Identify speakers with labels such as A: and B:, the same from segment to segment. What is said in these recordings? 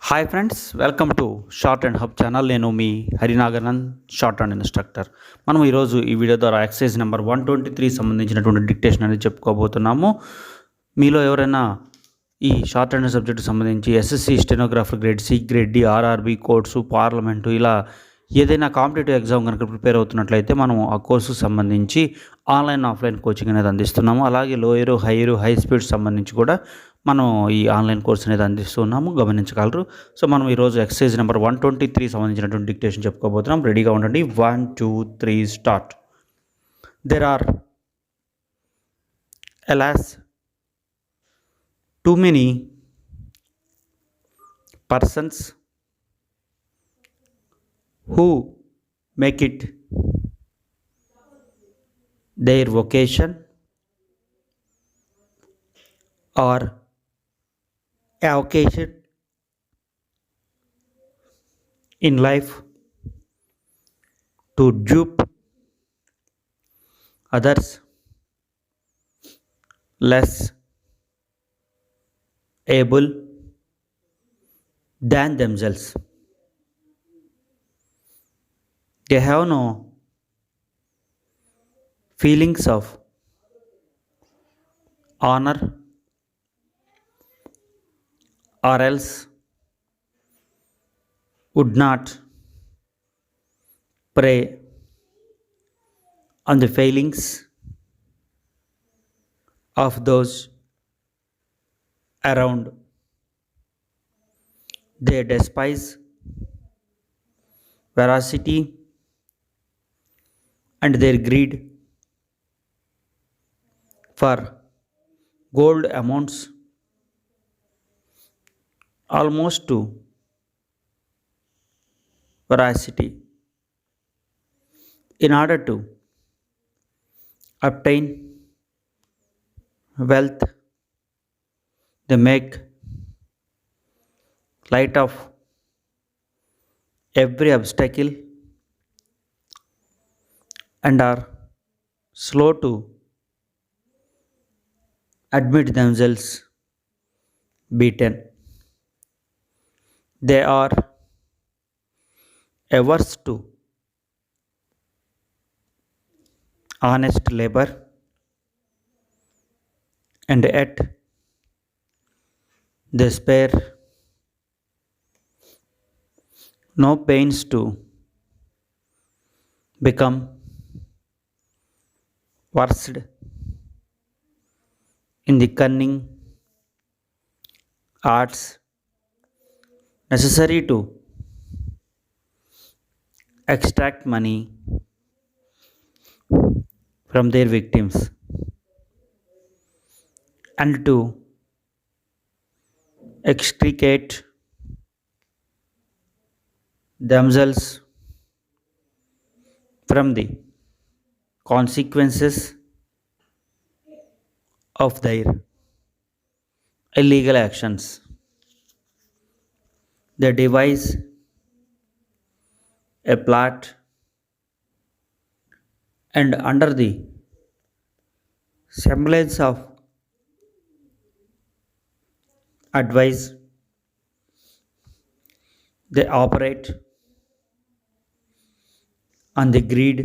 A: Hi friends, welcome to short and hub channel. నేను మీ హరినాగరన్, short and instructor. మనం ఈరోజు ఈ వీడియో ద్వారా ఎక్సర్సైజ్ నెంబర్ 123 సంబంధించినటువంటి డిక్టేషన్ అనేది చెప్పుకోబోతున్నాము. మీలో ఎవరైనా ఈ షార్ట్ అండ్ సబ్జెక్టు సంబంధించి SSC stenographer grade C, grade D, RRB, course, parliament ఇలా ఏదైనా కాంపిటేటివ్ ఎగ్జామ్ కనుక ప్రిపేర్ అవుతున్నట్లయితే మనం ఆ కోర్సుకు సంబంధించి ఆన్లైన్, ఆఫ్లైన్ కోచింగ్ అనేది అందిస్తున్నాము. అలాగే లోయరు, హైయరు, హై స్పీడ్ సంబంధించి కూడా మనం ఈ ఆన్లైన్ కోర్స్ అనేది అందిస్తున్నాము, గమనించగలరు. సో మనం ఈరోజు ఎక్సర్సైజ్ నెంబర్ 123 సంబంధించినటువంటి డిక్టేషన్ చెప్పుకోబోతున్నాం. రెడీగా ఉండండి. 1, 2, 3 start. There are alas too many persons who make it their vocation or avocation in life to dupe others less able than themselves. They have no feelings of honor, or else would not prey on the failings of those around. They despise veracity and their greed for gold amounts almost to veracity. In order to obtain wealth, they make light of every obstacle and are slow to admit themselves beaten. They are averse to honest labor, and yet they spare no pains to become versed in the cunning arts necessary to extract money from their victims and to extricate themselves from the consequences of their illegal actions. They devise a plot and under the semblance of advice they operate on the greed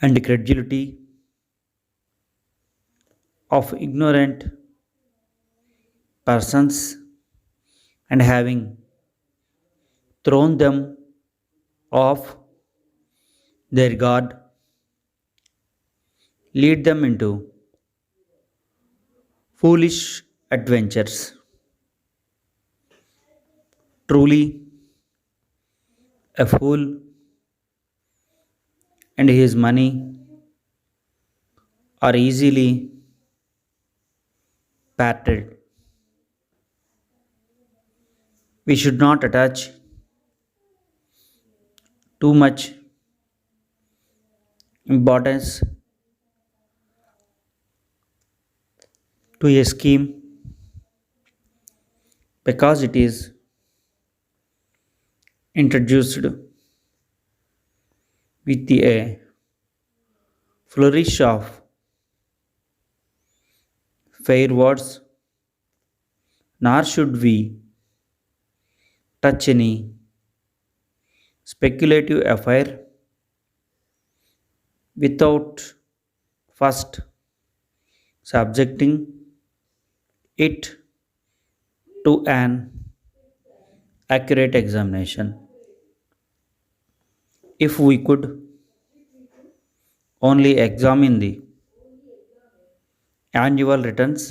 A: and credulity of ignorant persons, and having thrown them off their guard, lead them into foolish adventures. Truly, a fool and his money are easily parted. We should not attach too much importance to a scheme because it is introduced with a flourish of fair words nor should we touch any speculative affair without first subjecting it to an accurate examination. If we could only examine the annual returns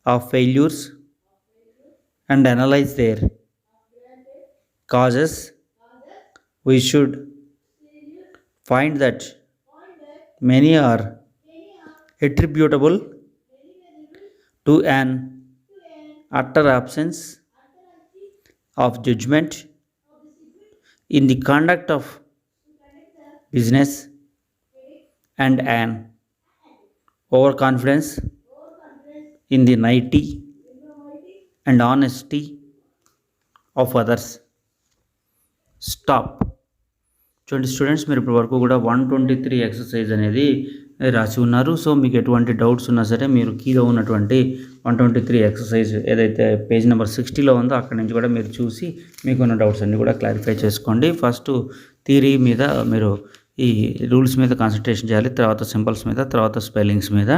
A: of failures and analyze their causes, we should find that many are attributable to an utter absence of judgment in the conduct of business and an overconfidence in the naivety and honesty of others. Stop. చూడండి students, మీరు ఇప్పటి వరకు కూడా 123 exercise అనేది రాసి ఉన్నారు. So మీకు ఎటువంటి డౌట్స్ ఉన్నా సరే మీరు కీలో ఉన్నటువంటి 123 ఎక్సర్సైజ్ ఏదైతే పేజ్ నెంబర్ 60లో ఉందో అక్కడి నుంచి కూడా మీరు చూసి మీకున్న డౌట్స్ అన్నీ కూడా క్లారిఫై చేసుకోండి. ఫస్ట్ థియరీ మీద మీరు ఈ రూల్స్ మీద కాన్సన్ట్రేషన్ చేయాలి, తర్వాత సింబల్స్ మీద, తర్వాత స్పెల్లింగ్స్ మీద.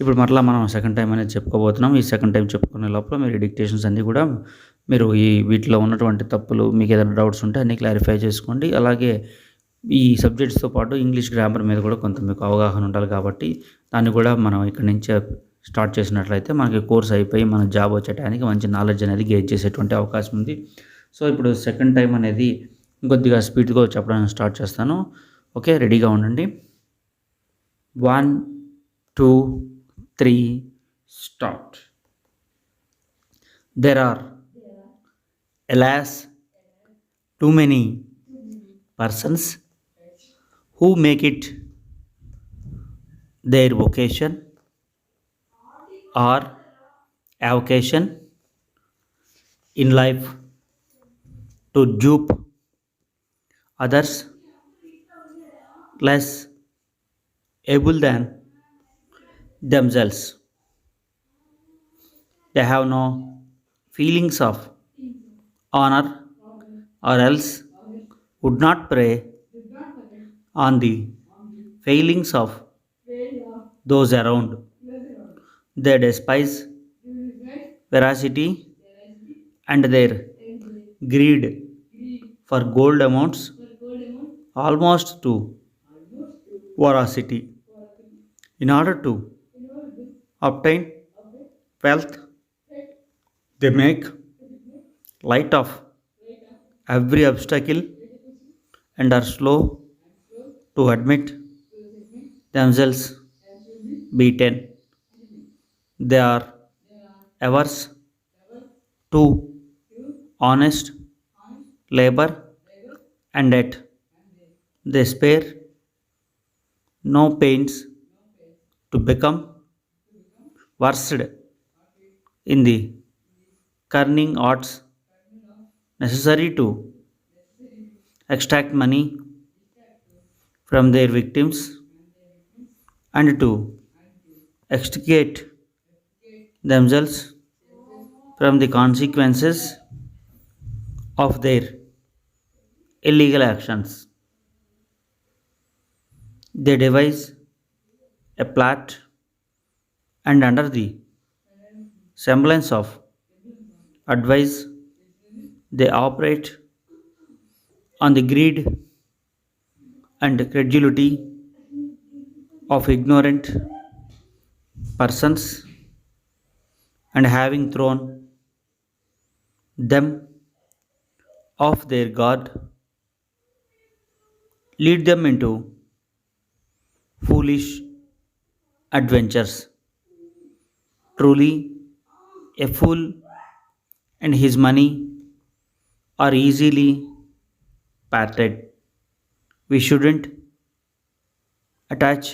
A: ఇప్పుడు మరలా మనం సెకండ్ టైం అనేది చెప్పుకోబోతున్నాం. ఈ సెకండ్ టైం చెప్పుకునే లోపల మీరు డిక్టేషన్స్ అన్నీ కూడా మీరు వీటిలో ఉన్నటువంటి తప్పులు, మీకు ఏదైనా డౌట్స్ ఉంటే అన్నీ క్లారిఫై చేసుకోండి. అలాగే ఈ సబ్జెక్ట్స్తో పాటు ఇంగ్లీష్ గ్రామర్ మీద కూడా కొంత మీకు అవగాహన ఉండాలి కాబట్టి దాన్ని కూడా మనం ఇక్కడి నుంచే స్టార్ట్ చేసినట్లయితే మనకి కోర్స్ అయిపోయి మన జాబ్ వచ్చే టైంకి మంచి నాలెడ్జ్ అనేది గెయిన్ చేసేటువంటి అవకాశం ఉంది. సో ఇప్పుడు సెకండ్ టైం అనేది కొద్దిగా స్పీడ్గా చెప్పడానికి స్టార్ట్ చేస్తాను. ఓకే, రెడీగా ఉండండి. 1 2 3 start. There are, alas, too many persons who make it their vocation or avocation in life to dupe others less able than themselves. They have no feelings of honor or else would not prey on the failings of those around. They despise veracity and their greed for gold amounts almost to voracity. In order to obtain wealth, they make light of every obstacle and are slow to admit themselves beaten. They are averse to honest labor and yet they spare no pains to become versed in the cunning arts necessary to extract money from their victims and to extricate themselves from the consequences of their illegal actions. They devise a plot and under the semblance of advice they operate on the greed and credulity of ignorant persons, and having thrown them off their guard, lead them into foolish adventures. Truly, a fool and his money are easily parted. We shouldn't attach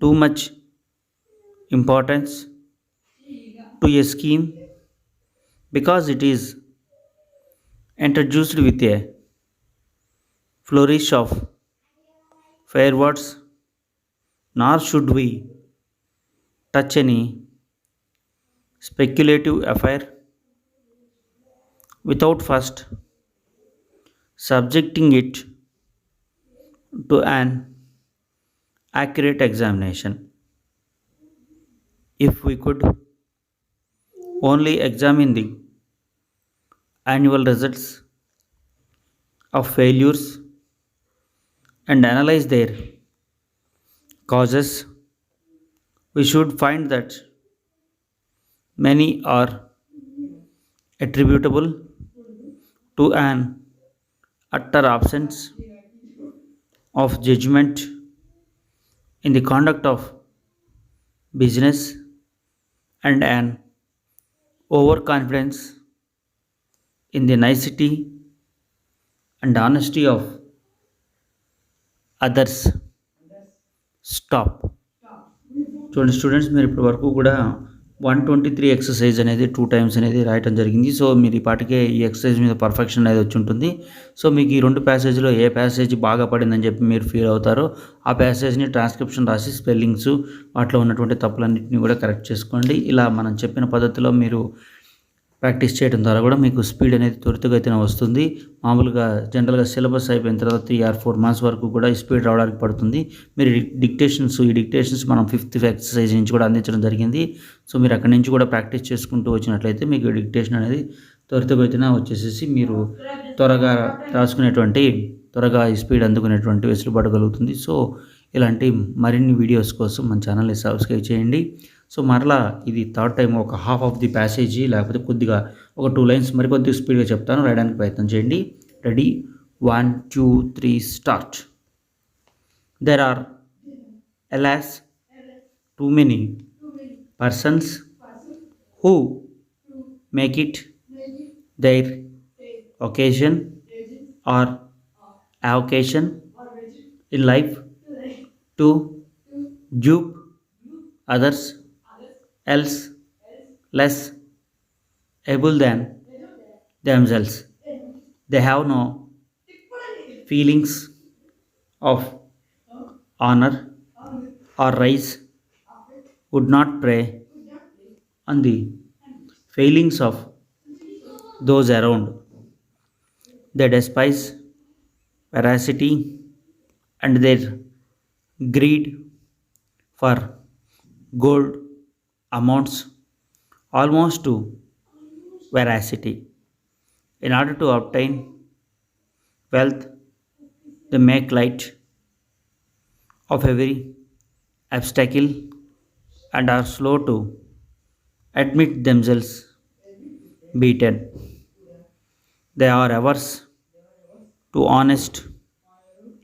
A: too much importance to a scheme because it is introduced with a flourish of fair words, nor should we touch any speculative affair without first subjecting it to an accurate examination. If we could only examine the annual results of failures and analyze their causes, we should find that many are attributable to an utter absence of judgment in the conduct of business and an overconfidence in the nicety and honesty of others. Stop. చూడండి students, మీరు ఇప్పటి వరకు కూడా 123 exercise అనేది 2 times అనేది రాయటం జరిగింది. So మీరు ఈ పాటికే ఈ ఎక్సర్సైజ్ మీద పర్ఫెక్షన్ అనేది వచ్చి ఉంటుంది. సో మీకు ఈ 2 ప్యాసేజ్లో ఏ ప్యాసేజ్ బాగా పడిందని చెప్పి మీరు ఫీల్ అవుతారో ఆ ప్యాసేజ్ని ట్రాన్స్క్రిప్షన్ రాసి స్పెల్లింగ్స్ వాటిలో ఉన్నటువంటి తప్పులన్నింటినీ కూడా కరెక్ట్ చేసుకోండి. ఇలా మనం చెప్పిన పద్ధతిలో మీరు ప్రాక్టీస్ చేయడం ద్వారా కూడా మీకు స్పీడ్ అనేది త్వరితగతిన వస్తుంది. మామూలుగా జనరల్గా సిలబస్ అయిపోయిన తర్వాత 3 or 4 మంత్స్ వరకు కూడా ఈ స్పీడ్ రావడానికి పడుతుంది. మీరు ఈ డిక్టేషన్స్ మనం 5th ఎక్సర్సైజ్ నుంచి కూడా అందించడం జరిగింది. సో మీరు అక్కడి నుంచి కూడా ప్రాక్టీస్ చేసుకుంటూ వచ్చినట్లయితే మీకు డిక్టేషన్ అనేది త్వరితగతిన వచ్చేసేసి మీరు త్వరగా త్వరగా ఈ స్పీడ్ అందుకునేటువంటి వెసులుబాటు కలుగుతుంది. సో ఇలాంటి మరిన్ని వీడియోస్ కోసం మన ఛానల్ని సబ్స్క్రైబ్ చేయండి. సో మరలా ఇది థర్డ్ టైం ఒక హాఫ్ ఆఫ్ ది ప్యాసేజీ లేకపోతే కొద్దిగా ఒక 2 లైన్స్ మరికొద్దిగా స్పీడ్గా చెప్తాను, రాయడానికి ప్రయత్నం చేయండి. Ready, 1 2 3 start. There are alas too many persons who make it their occasion or avocation in life to dupe others else less able than themselves. They have no feelings of honor or rise, would not prey on the failings of those around. They despise veracity and their greed for gold amounts almost to veracity. In order to obtain wealth, they make light of every obstacle and are slow to admit themselves beaten. They are averse to honest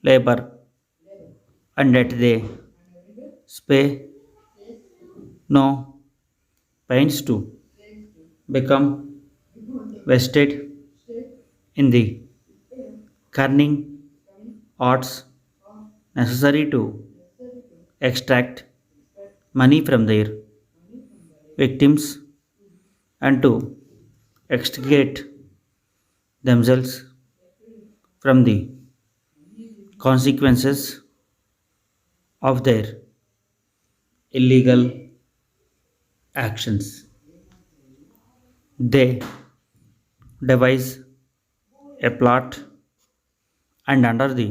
A: labor, and yet they spare no pains to become vested in the cunning arts necessary to extract money from their victims and to extricate themselves from the consequences of their illegal actions. They devise a plot, and under the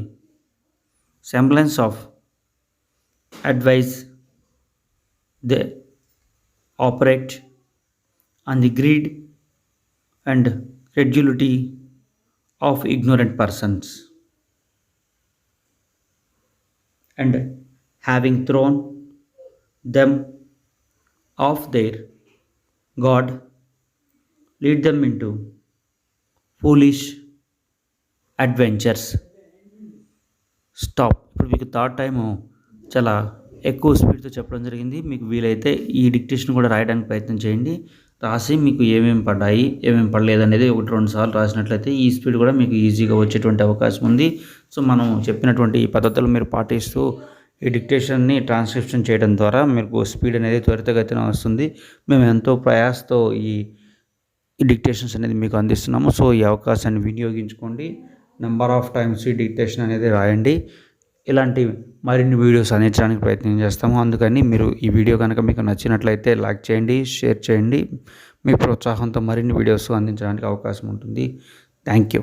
A: semblance of advice, they operate on the greed and credulity of ignorant persons. And having thrown them off their God, lead them into foolish adventures. Stop. ఇప్పుడు మీకు third time చాలా ఎక్కువ స్పీడ్తో చెప్పడం జరిగింది. మీకు వీలైతే ఈ డిక్టేషన్ కూడా రాయడానికి ప్రయత్నం చేయండి. రాసి మీకు ఏమేమి పడ్డాయి ఏమేమి పడలేదు అనేది 1-2 సార్లు రాసినట్లయితే ఈ స్పీడ్ కూడా మీకు ఈజీగా వచ్చేటువంటి అవకాశం ఉంది. సో మనం చెప్పినటువంటి ఈ పద్ధతులు మీరు పాటిస్తూ ఈ డిక్టేషన్ని ట్రాన్స్క్రిప్షన్ చేయడం ద్వారా మీకు స్పీడ్ అనేది త్వరితగతిన వస్తుంది. మేము ఎంతో ప్రయాసతో ఈ డిక్టేషన్స్ అనేది మీకు అందిస్తున్నాము. సో ఈ అవకాశాన్ని వినియోగించుకోండి. నెంబర్ ఆఫ్ టైమ్స్ ఈ డిక్టేషన్ అనేది రాయండి. ఇలాంటి మరిన్ని వీడియోస్ అందించడానికి ప్రయత్నం చేస్తాము. అందుకని మీరు ఈ వీడియో కనుక మీకు నచ్చినట్లయితే లైక్ చేయండి, షేర్ చేయండి. మీ ప్రోత్సాహంతో మరిన్ని వీడియోస్ అందించడానికి అవకాశం ఉంటుంది. Thank you.